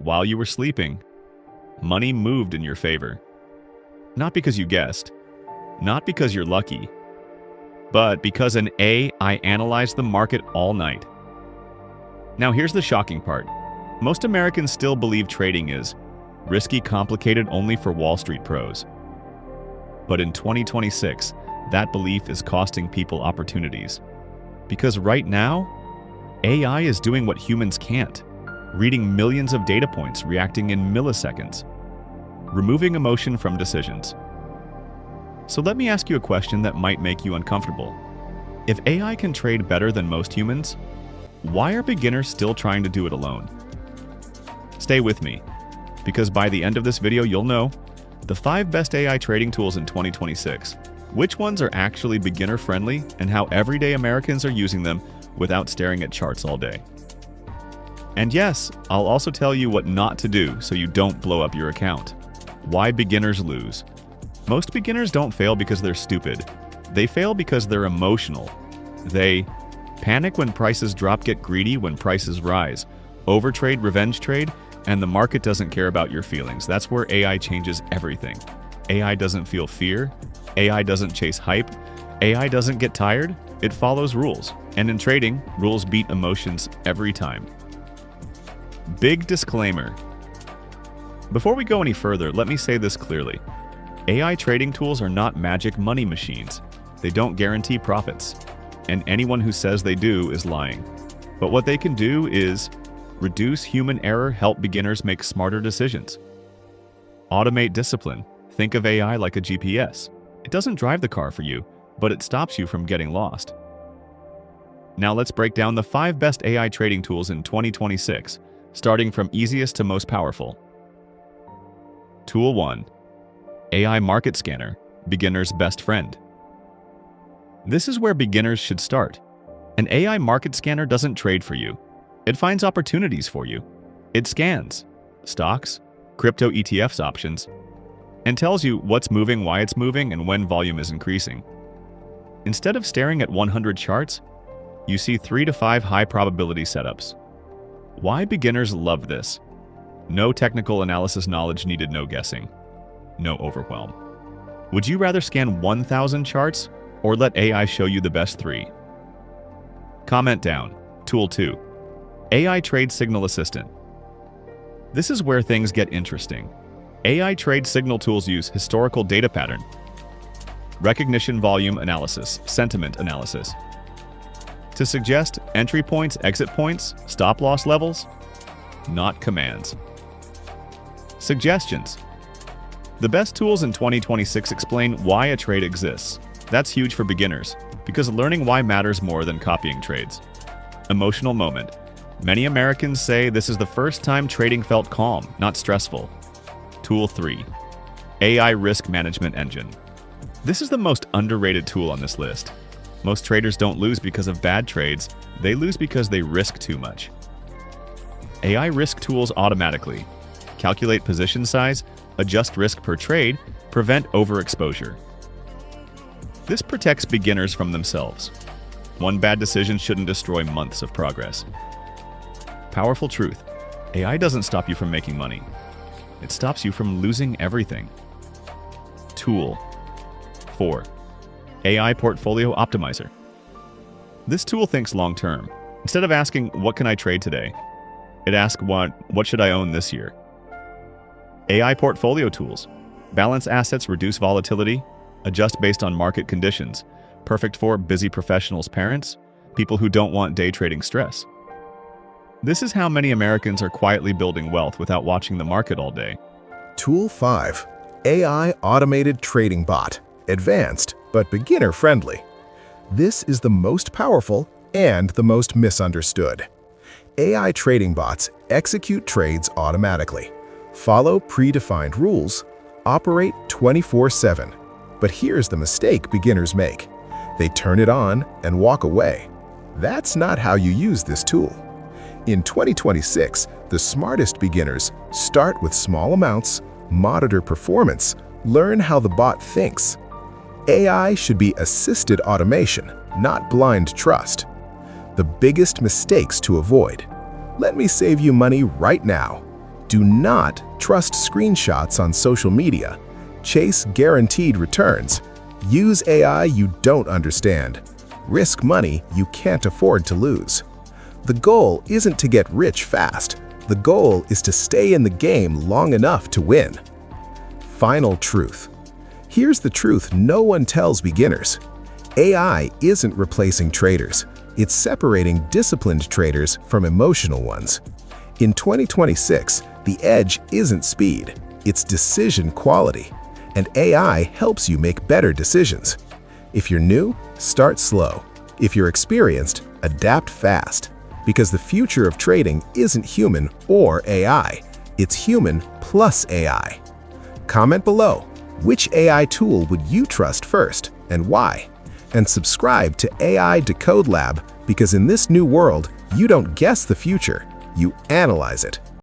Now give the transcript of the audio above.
while you were sleeping, money moved in your favor. Not because you guessed, not because you're lucky, but because an AI analyzed the market all night. Now here's the shocking part. Most Americans still believe trading is risky, complicated only for Wall Street pros. But in 2026, that belief is costing people opportunities. Because right now, AI is doing what humans can't, reading millions of data points, reacting in milliseconds, removing emotion from decisions. So let me ask you a question that might make you uncomfortable. If AI can trade better than most humans, why are beginners still trying to do it alone? Stay with me, because by the end of this video you'll know the 5 best AI trading tools in 2026, which ones are actually beginner-friendly, and how everyday Americans are using them without staring at charts all day. And yes, I'll also tell you what not to do so you don't blow up your account. Why beginners lose. Most beginners don't fail because they're stupid. They fail because they're emotional. They panic when prices drop, get greedy when prices rise, overtrade, revenge trade, and the market doesn't care about your feelings. That's where AI changes everything. AI doesn't feel fear. AI doesn't chase hype. AI doesn't get tired. It follows rules. And in trading, rules beat emotions every time. Big disclaimer. Before we go any further, let me say this clearly. AI trading tools are not magic money machines. They don't guarantee profits. And anyone who says they do is lying. But what they can do is reduce human error, help beginners make smarter decisions. Automate discipline. Think of AI like a GPS. It doesn't drive the car for you, but it stops you from getting lost. Now let's break down the 5 best AI trading tools in 2026, starting from easiest to most powerful. Tool 1. AI Market Scanner, beginner's best friend. This is where beginners should start. An AI market scanner doesn't trade for you. It finds opportunities for you. It scans stocks, crypto ETFs options, and tells you what's moving, why it's moving, and when volume is increasing. Instead of staring at 100 charts, you see 3 to 5 high-probability setups. Why beginners love this? No technical analysis knowledge needed, no guessing, no overwhelm. Would you rather scan 1,000 charts or let AI show you the best 3? Comment down. Tool 2. AI Trade Signal Assistant. This is where things get interesting. AI trade signal tools use historical data pattern, recognition, volume analysis, sentiment analysis to suggest entry points, exit points, stop-loss levels, not commands. Suggestions. The best tools in 2026 explain why a trade exists. That's huge for beginners, because learning why matters more than copying trades. Emotional moment. Many Americans say this is the first time trading felt calm, not stressful. Tool 3. AI Risk Management Engine. This is the most underrated tool on this list. Most traders don't lose because of bad trades, they lose because they risk too much. AI risk tools automatically calculate position size, adjust risk per trade, prevent overexposure. This protects beginners from themselves. One bad decision shouldn't destroy months of progress. Powerful truth. AI doesn't stop you from making money. It stops you from losing everything. Tool 4. AI Portfolio Optimizer. This tool thinks long-term. Instead of asking, what can I trade today? It asks, what should I own this year? AI Portfolio Tools. Balance assets, reduce volatility, adjust based on market conditions. Perfect for busy professionals, parents, people who don't want day trading stress. This is how many Americans are quietly building wealth without watching the market all day. Tool 5. AI Automated Trading Bot. Advanced, but beginner-friendly. This is the most powerful and the most misunderstood. AI trading bots execute trades automatically, follow predefined rules, operate 24/7. But here's the mistake beginners make. They turn it on and walk away. That's not how you use this tool. In 2026, the smartest beginners start with small amounts, monitor performance, learn how the bot thinks. AI should be assisted automation, not blind trust. The biggest mistakes to avoid. Let me save you money right now. Do not trust screenshots on social media. Chase guaranteed returns. Use AI you don't understand. Risk money you can't afford to lose. The goal isn't to get rich fast. The goal is to stay in the game long enough to win. Final truth. Here's the truth no one tells beginners. AI isn't replacing traders. It's separating disciplined traders from emotional ones. In 2026, the edge isn't speed, it's decision quality. And AI helps you make better decisions. If you're new, start slow. If you're experienced, adapt fast. Because the future of trading isn't human or AI. It's human plus AI. Comment below, which AI tool would you trust first and why? And subscribe to AI Decode Lab because in this new world, you don't guess the future, you analyze it.